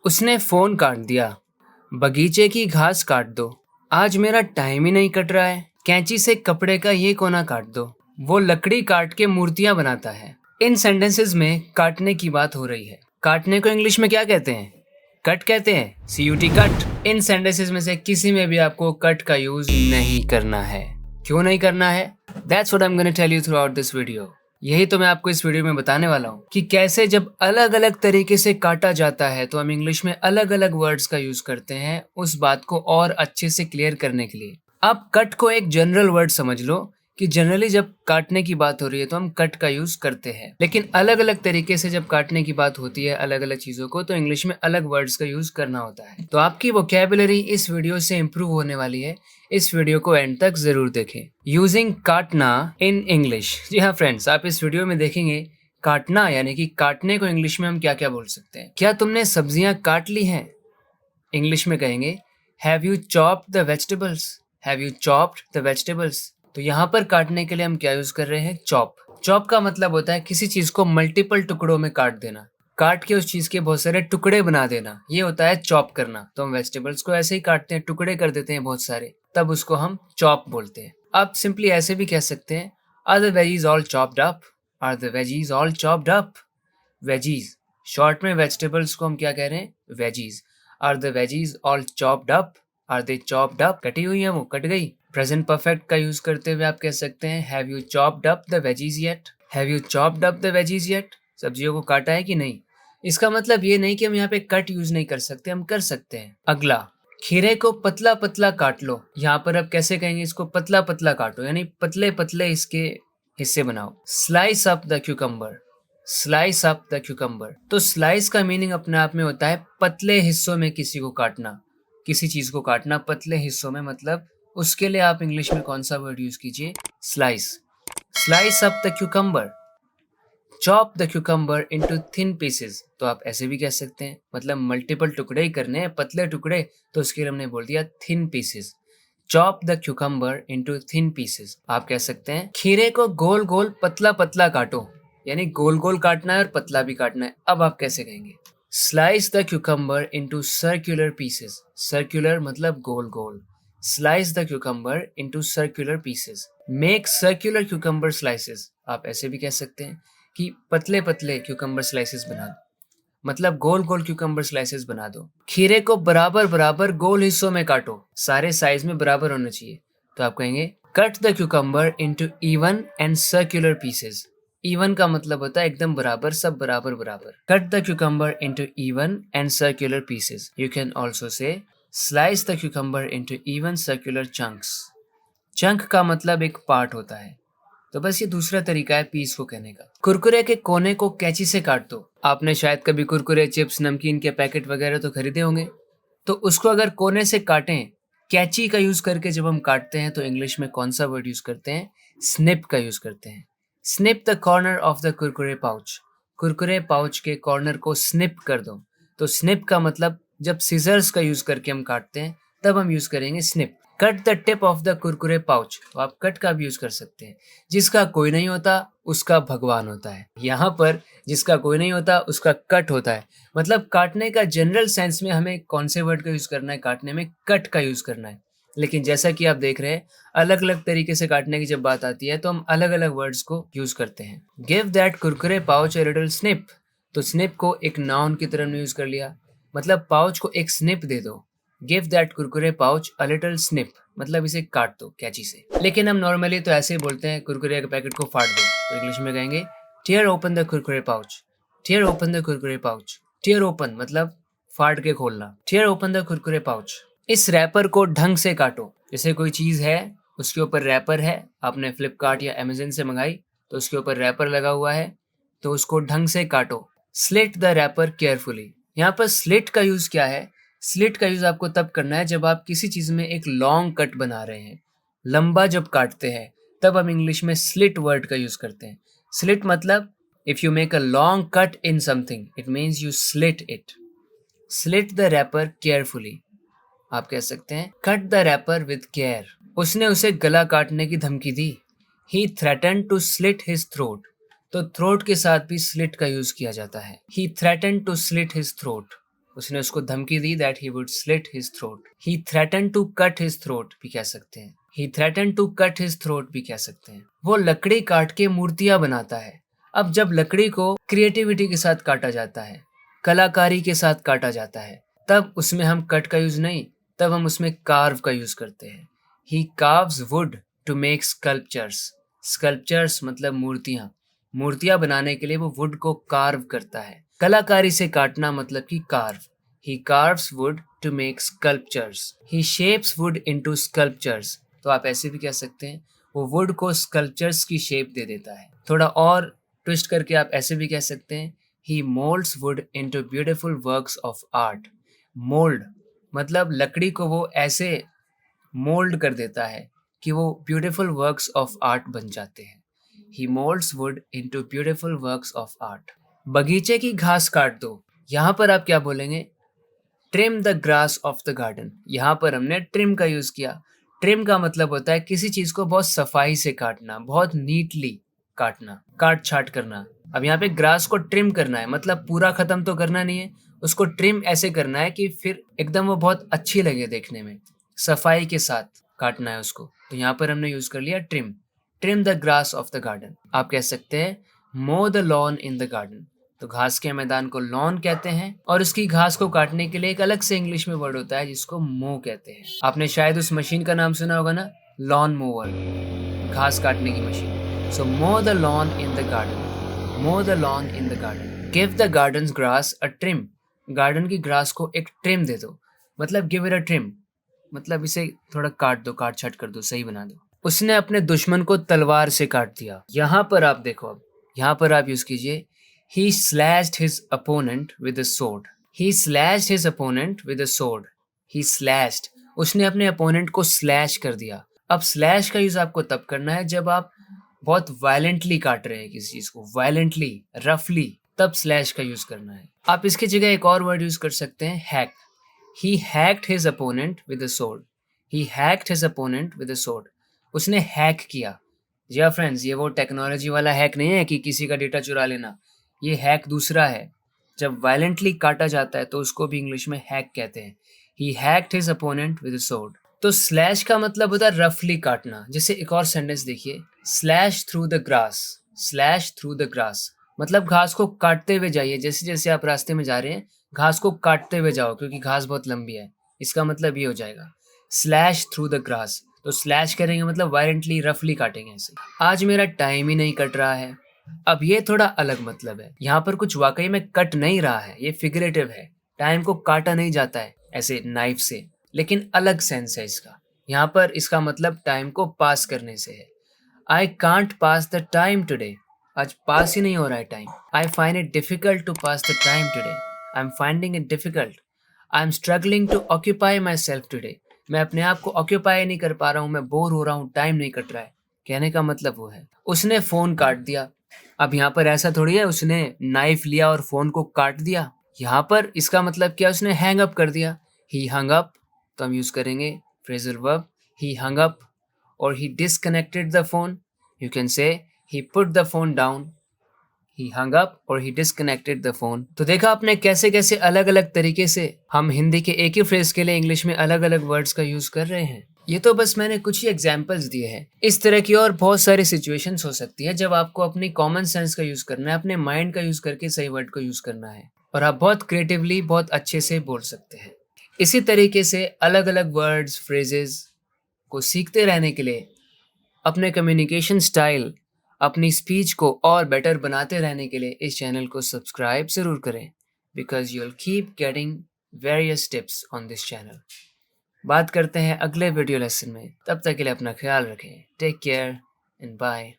उसने फोन काट दिया। बगीचे की घास काट दो। आज मेरा टाइम ही नहीं कट रहा है। कैंची से कपड़े का ये कोना काट दो। वो लकड़ी काट के मूर्तियां बनाता है। इन सेंटेंसेस में काटने की बात हो रही है। काटने को इंग्लिश में क्या कहते हैं? कट कहते हैं। CUT cut. इन सेंटेंसेस में से किसी में भी आपको कट का यूज नहीं करना है। क्यों नहीं करना है? That's what I'm gonna tell you throughout this video. यही तो मैं आपको इस वीडियो में बताने वाला हूँ कि कैसे जब अलग अलग तरीके से काटा जाता है तो हम इंग्लिश में अलग अलग वर्ड्स का यूज करते हैं उस बात को और अच्छे से क्लियर करने के लिए। आप कट को एक जनरल वर्ड समझ लो कि जनरली जब काटने की बात हो रही है तो हम कट का यूज करते हैं, लेकिन अलग अलग तरीके से जब काटने की बात होती है अलग अलग चीजों को तो इंग्लिश में अलग वर्ड्स का यूज करना होता है। तो आपकी वोकैबुलरी इस वीडियो से इम्प्रूव होने वाली है। इस वीडियो को एंड तक जरूर देखें। यूजिंग काटना इन इंग्लिश। जी हाँ फ्रेंड्स, आप इस वीडियो में देखेंगे काटना यानी कि काटने को इंग्लिश में हम क्या क्या बोल सकते हैं। क्या तुमने सब्जियां काट ली हैं? इंग्लिश में कहेंगे have you chopped the vegetables. Have you chopped the vegetables. तो यहाँ पर काटने के लिए हम क्या यूज कर रहे हैं? चॉप। चॉप का मतलब होता है किसी चीज को मल्टीपल टुकड़ों में काट देना, काट के उस चीज के बहुत सारे टुकड़े बना देना, ये होता है चॉप करना। तो हम वेजिटेबल्स को ऐसे ही काटते हैं, टुकड़े कर देते हैं बहुत सारे, तब उसको हम चॉप बोलते हैं। आप सिंपली ऐसे भी कह सकते हैं are the veggies all chopped up. Are the veggies all chopped up. Veggies short में वेजिटेबल्स को हम क्या कह रहे हैं? Veggies. Are the veggies all chopped up. Are they chopped up. कटी हुई है, वो कट गई। प्रेजेंट परफेक्ट का यूज करते हुए आप कह सकते हैं have you chopped up the veggies yet. Have you chopped up the veggies yet. सब्जियों को काटा है कि नहीं? इसका मतलब ये नहीं कि हम यहाँ पे कट यूज नहीं कर सकते, हम कर सकते हैं। अगला, खीरे को पतला पतला काट लो। यहाँ पर आप कैसे कहेंगे इसको? पतला पतला काटो, यानी पतले पतले इसके हिस्से बनाओ। Slice up the cucumber. Slice up the cucumber. तो स्लाइस का मीनिंग अपने आप में होता है पतले हिस्सों में किसी को काटना, किसी चीज को काटना पतले हिस्सों में। मतलब उसके लिए आप इंग्लिश में कौन सा वर्ड यूज कीजिए? Slice. Slice up the cucumber. Chop the cucumber into thin pieces. तो आप ऐसे भी कह सकते हैं, मतलब मल्टीपल टुकड़े ही करने हैं, पतले टुकड़े, तो उसके लिए हमने बोल दिया thin pieces. Chop the cucumber into thin pieces. आप कह सकते हैं खीरे को गोल गोल पतला पतला काटो, यानी गोल गोल काटना है और पतला भी काटना है। अब आप कैसे कहेंगे? Slice the cucumber into circular pieces. Circular मतलब गोल गोल। Slice the cucumber into circular pieces. Make circular cucumber slices. आप ऐसे भी कह सकते हैं कि पतले पतले क्यूकम्बर स्लाइसेस बना दो, मतलब गोल गोल क्यूकम्बर स्लाइसेस बना दो। खीरे को बराबर बराबर गोल हिस्सों में काटो, सारे साइज में बराबर होना चाहिए। तो आप कहेंगे cut the cucumber into even and circular pieces. Even का मतलब होता है एकदम बराबर, सब बराबर बराबर। Cut the cucumber into even and circular pieces. You can also say slice the cucumber into even circular chunks. Chunk का मतलब एक पार्ट होता है, तो बस ये दूसरा तरीका है पीस को कहने का। कुरकुरे के कोने को कैंची से काट दो। आपने शायद कभी कुरकुरे, चिप्स, नमकीन के पैकेट वगैरह तो खरीदे होंगे, तो उसको अगर कोने से काटें, कैंची का यूज करके जब हम काटते हैं तो इंग्लिश में कौन सा वर्ड यूज करते हैं? स्निप का यूज करते हैं। Snip the corner of the Kurkure pouch. Kurkure pouch के कॉर्नर को स्निप कर दो। तो स्निप का मतलब जब सीजर्स का यूज करके हम काटते हैं तब हम यूज करेंगे snip. Cut the tip of the Kurkure pouch. तो आप कट का भी यूज कर सकते हैं। जिसका कोई नहीं होता उसका भगवान होता है। यहाँ पर जिसका कोई नहीं होता उसका कट होता है। मतलब काटने का जनरल सेंस में हमें कौन से वर्ड का यूज करना है? काटने में कट का यूज करना है। लेकिन जैसा कि आप देख रहे हैं अलग अलग तरीके से काटने की जब बात आती है तो हम अलग अलग वर्ड्स को यूज करते हैं। Give that Kurkure pouch a little snip. तो स्निप को एक नाउन की तरह हमने यूज कर लिया, मतलब पाउच को एक स्निप दे दो। Give that Kurkure pouch a little snip, मतलब इसे काट दो कैंची से। लेकिन हम नॉर्मली तो ऐसे ही बोलते हैं कुरकुरे के पैकेट को फाड़ दो, तो इंग्लिश में कहेंगे tear open the Kurkure pouch. Tear open the Kurkure pouch. Tear open मतलब फाड़ के खोलना। Tear open the Kurkure pouch. इस रैपर को ढंग से काटो। जैसे कोई चीज है उसके ऊपर रैपर है, आपने फ्लिपकार्ट या अमेजन से मंगाई तो उसके ऊपर रैपर लगा हुआ है, तो उसको ढंग से काटो। Slit the wrapper carefully. यहाँ पर स्लिट का यूज क्या है? स्लिट का यूज आपको तब करना है जब आप किसी चीज में एक लॉन्ग कट बना रहे हैं, लंबा जब काटते हैं तब हम इंग्लिश में स्लिट वर्ड का यूज करते हैं। स्लिट मतलब if you make a long cut in something it means you slit it. Slit the wrapper carefully. आप कह सकते हैं cut the wrapper with care. उसने उसे गला काटने की धमकी दी। He threatened to slit his throat. तो थ्रोट के साथ भी स्लिट का यूज किया जाता है। He threatened to slit his throat. उसने उसको धमकी दी that he would slit his throat. He threaten to cut his throat भी कह सकते हैं। He threaten to cut his throat भी कह सकते हैं। वो लकड़ी काट के मूर्तियां बनाता है। अब जब लकड़ी को क्रिएटिविटी के साथ काटा जाता है, कलाकारी के साथ काटा जाता है, तब उसमें हम कट का यूज नहीं, तब हम उसमें कार्व का यूज करते हैं। He carves wood to make sculptures. Sculptures मतलब मूर्तियां। मूर्तियां बनाने के लिए वो वुड को कार्व करता है। कलाकारी से काटना मतलब कि carve. He carves wood to make sculptures. He shapes wood into sculptures. तो आप ऐसे भी कह सकते हैं, वो वुड को स्कल्पचर्स की शेप दे देता है। थोड़ा और ट्विस्ट करके आप ऐसे भी कह सकते हैं, he moulds wood into beautiful works of art. Mould मतलब लकड़ी को वो ऐसे मोल्ड कर देता है कि वो ब्यूटीफुल वर्क्स ऑफ आर्ट बन जाते हैं। He moulds wood into beautiful works of art. बगीचे की घास काट दो। यहाँ पर आप क्या बोलेंगे? Trim the grass of the garden. यहाँ पर हमने ट्रिम का यूज किया। ट्रिम का मतलब होता है किसी चीज को बहुत सफाई से काटना, बहुत नीटली काटना, काट छाट करना। अब यहाँ पे ग्रास को ट्रिम करना है, मतलब पूरा खत्म तो करना नहीं है, उसको ट्रिम ऐसे करना है कि फिर एकदम वो बहुत अच्छी लगे देखने में, सफाई के साथ काटना है उसको। तो यहाँ पर हमने यूज कर लिया trim. Trim the grass of the garden. आप कह सकते हैं मो the lawn in the garden. तो घास के मैदान को लॉन कहते हैं, और उसकी घास को काटने के लिए एक अलग से इंग्लिश में वर्ड होता है जिसको मो कहते हैं। आपने शायद उस मशीन का नाम सुना होगा ना, लॉन मोवर, घास काटने की machine. So mow the lawn in the garden. Mow the lawn in the garden. Give the garden grass a trim. Garden की ग्रास को एक ट्रिम दे दो, मतलब गिव इट अ ट्रिम, मतलब इसे थोड़ा काट दो, काट छाट कर दो, सही बना दो। उसने अपने दुश्मन को तलवार से काट दिया। यहाँ पर आप देखो, अब यहाँ पर आप यूज कीजिए he slashed his opponent with a sword. He slashed his opponent with a sword. He slashed. उसने अपने अपोनेंट को स्लैश कर दिया। अब स्लैश का यूज आपको तब करना है जब आप बहुत वायलेंटली काट रहे हैं किसी चीज को, वायलेंटली, रफली, तब स्लैश का यूज करना है। आप इसकी जगह एक और वर्ड यूज कर सकते हैं, hack. He hacked his opponent with a sword. He hacked his opponent with a sword. उसने हैक किया। जी हाँ फ्रेंड्स, ये वो टेक्नोलॉजी वाला हैक नहीं है कि किसी का डेटा चुरा लेना। ये हैक दूसरा है। जब वायलेंटली काटा जाता है तो उसको भी इंग्लिश में हैक कहते हैं। He hacked his opponent with a sword. तो स्लैश का मतलब होता है रफली काटना। जैसे एक और सेंटेंस देखिए, slash through the grass. Slash through the grass मतलब घास को काटते हुए जाइए। जैसे जैसे आप रास्ते में जा रहे हैं, घास को काटते हुए जाओ, क्योंकि घास बहुत लंबी है। इसका मतलब ये हो जाएगा स्लैश थ्रू द ग्रास। तो स्लैश करेंगे मतलब वायलेंटली, रफली काटेंगे ऐसे। आज मेरा टाइम ही नहीं कट रहा है। अब ये थोड़ा अलग मतलब है। यहाँ पर कुछ वाकई में कट नहीं रहा है, ये फिगरेटिव है। टाइम को काटा नहीं जाता है ऐसे नाइफ से, लेकिन अलग सेंस है इसका। यहाँ पर इसका मतलब टाइम को पास करने से है। I can't pass the time today. आज पास ही नहीं हो रहा है time. I find it difficult to pass the time today. I am finding it difficult. I am struggling to occupy myself today. मैं अपने आप को ऑक्यूपाई नहीं कर पा रहा हूँ, मैं बोर हो रहा हूँ, टाइम नहीं कट रहा है। कहने का मतलब वो है। उसने फोन काट दिया। अब यहाँ पर ऐसा थोड़ी है उसने नाइफ लिया और फोन को काट दिया। यहाँ पर इसका मतलब क्या, उसने हैंग अप कर दिया। ही हंग अप, तो हम यूज करेंगे phrasal verb he hung up. और he disconnected the phone, you can say he put the phone down. He hung up or he disconnected the phone. तो देखा आपने कैसे कैसे अलग अलग तरीके से हम हिंदी के एक ही फ्रेज के लिए इंग्लिश में अलग अलग वर्ड्स का यूज कर रहे हैं। ये तो बस मैंने कुछ ही एग्जांपल्स दिए हैं। इस तरह की और बहुत सारी सिचुएशंस हो सकती है जब आपको अपनी कॉमन सेंस का यूज करना है, अपने माइंड का यूज करके सही वर्ड को यूज करना है, और आप बहुत क्रिएटिवली, बहुत अच्छे से बोल सकते हैं। इसी तरीके से अलग अलग वर्ड्स, फ्रेजेस को सीखते रहने के लिए, अपने कम्युनिकेशन स्टाइल, अपनी स्पीच को और बेटर बनाते रहने के लिए इस चैनल को सब्सक्राइब ज़रूर करें, because you will keep getting various tips on this channel. बात करते हैं अगले वीडियो लेसन में। तब तक के लिए अपना ख्याल रखें। Take care and bye.